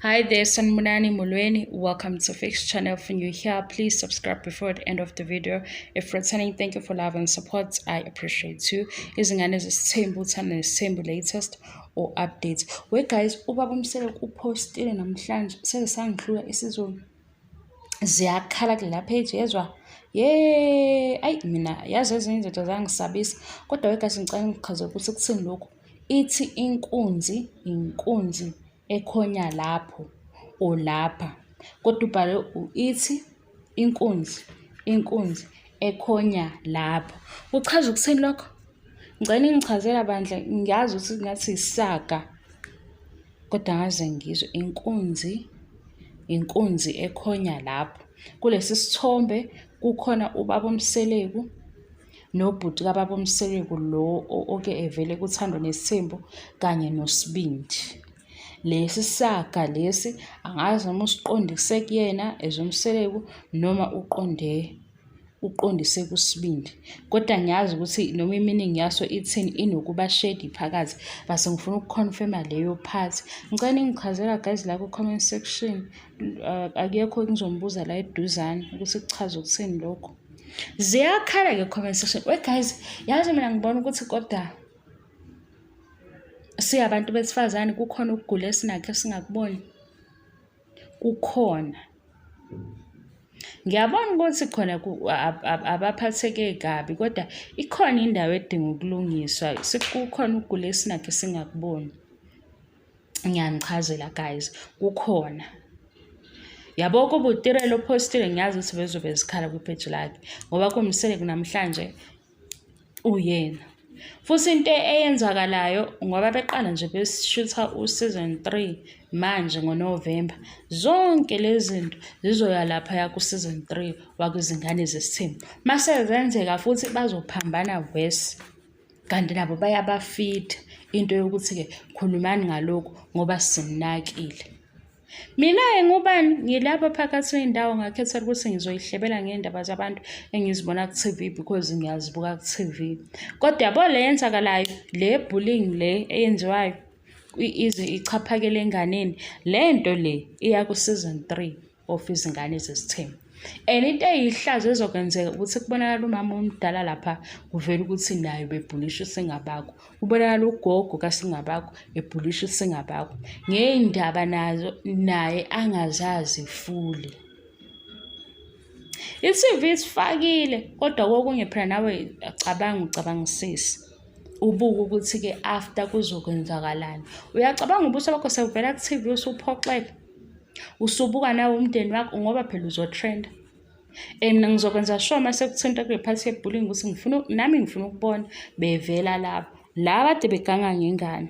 Hi there, Sanmunani Mulweni. Welcome to Fix channel. If you're here, please subscribe before the end of the video. If returning, thank you for love and support. I appreciate you. Izingane Zesthembu, Uthando Nesthembu latest or updates. Well guys, ubaba Mseleku upostile namhlanje sesangidlula isiZulu. Ziyakhala kula page yezwa. Ayi mina yazi ezinye izinto zangisabisa. Kodwa wegasi ngicela ngichaze ukuthi kuthini lokho. Ithi inkunzi ekhonya lapho o lapha. Kodwa ubhale ithi inkunzi ekhonya lapho. Uchaza ukuthini lokho? Ngicela ngichazela bandla, ngiyazi ukuthi ngathi isaga. Kodwa ngaze ngizwe inkunzi ekhonya lapho. Kulesi sithombe kukhona ubaba Mseleku nobhuti kababa Mseleku lo oke evele kuThando Nesthembu kanye noSibindi. Lesi saga lesi angazi noma usiqondise kuyena ezomseleku noma uqondise kuSibindi. Kodwa ngiyazi ukuthi noma iminingi yaso ithini inokuba shade phakathi. Base ngifuna ukuconfirma leyo part. Ngicela ningichazela guys la ku comment section. Akekho ngizombuza la eduzane ukuthi kuchaza ukuthini lokho. Ziyakhala ke comment section. We guys, yazi mina ngibona ukuthi kodwa siyabantu besifazane kukhona ukugula esinakho singakuboni. Kukhona. Ngiyabona ukuthi khona abaphatheke kabi kodwa ikhona indawo edinga ukulungiswa. Kukhona ukugula esinakho singakuboni. Ngiyangichazela guys, kukhona. Yabo kubutire lo postile ngiyazi ukuthi bezobe zikhala kwi-page lakhe ngoba kuMseleku namhlanje uyena. Futhi into eyenzakalayo ngoba beqala nje besishutha season 3 manje ngoNovember. Zonke lezi zinto zizoya lapha ya ku season 3 wakwizingane zesithembu. Mase zenzeka futhi bazophambana west. Kanti nabo bayabafeed into yokuthi ke khulumani ngalokho ngoba sinakile. Mina ngubani ngilapha phakathi nendawo ngakhetha ukuthi ngizoyihlebela ngendaba zabantu engizibona ku TV because ngiyazibuka ku TV. Kodwa yabo le yenzakalayo, le bullying le eyenziwayo ichaphakele enganeni, lento le iya ku season 3 of Izingane Zesthembu. And into eyihlazo ezokwenzeka ukuthi kubonakala umama omdala lapha kuvela ukuthi naye bebhulisha singabakho. Ubonakala ugogo kaSingabakho ebhulisha singabakho. Ngeindaba nazo naye angazazi fully. iTV isifakile kodwa kokunye phela nawe ucabangisisi. Ubuka ukuthi ke after kuzokwenzakalani. Uyacabanga ubuso bakho sevela ku TV usuphoxeka. Usubuka nawe umndeni wakho ngoba phela uzotrend. Mina ngizokwenza sure mase kuthinta kule part yebullying ukuthi nami ngifuna ukubona bevela lapho. La kade beganga ngengane.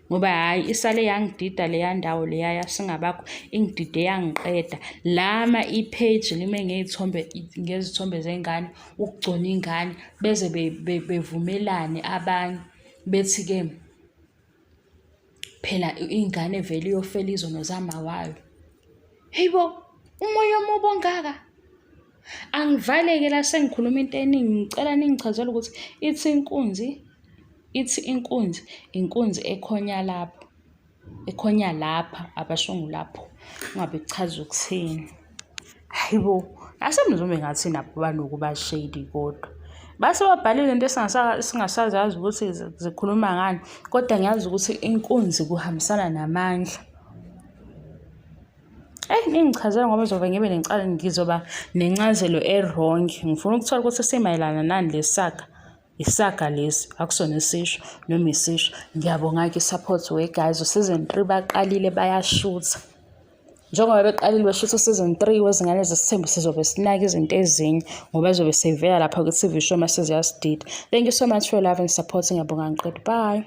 Ngoba hayi isale yangidida le yandawo le yasingabakho ingidide yangiqeda. Lama ipage lime ngezithombe zengane ukugcona ingane beze bevumelane abanye bethi ke phela ingane vele iyofela izono zamawayo. Hayibo, umoya omubi ongaka. Angivaleke la sengikhuluma into eningi, ngicela ningichazele ukuthi ithi inkunzi ekhonya lapha abashongo lapho. Ungabe kuchaza ukuthini. Hayibo, asemnizome ngathi nabo banokuba shady kodwa. Base babhalile into esingasazazi ukuthi zikhuluma ngani, kodwa ngiyazi ukuthi inkunzi kuhambisana namandla. Ningichazela ngoba ngizoba nencazelo wrong. Ngifuna ukuthola ukuthi semayelana nani lesaga. Isaga lesi akusona isisho noma isisho. Ngiyabonga ke support we guys. Season 3 baqalile bayashutha. Njengoba beqalile bashutha season 3 wezingane zesithembu sizobe sinaka izinto ezinye ngoba zobe sevela lapha ku TV show mase ziyasidida. Thank you so much for love and support. Ngiyabonga ngiqedwe. Bye.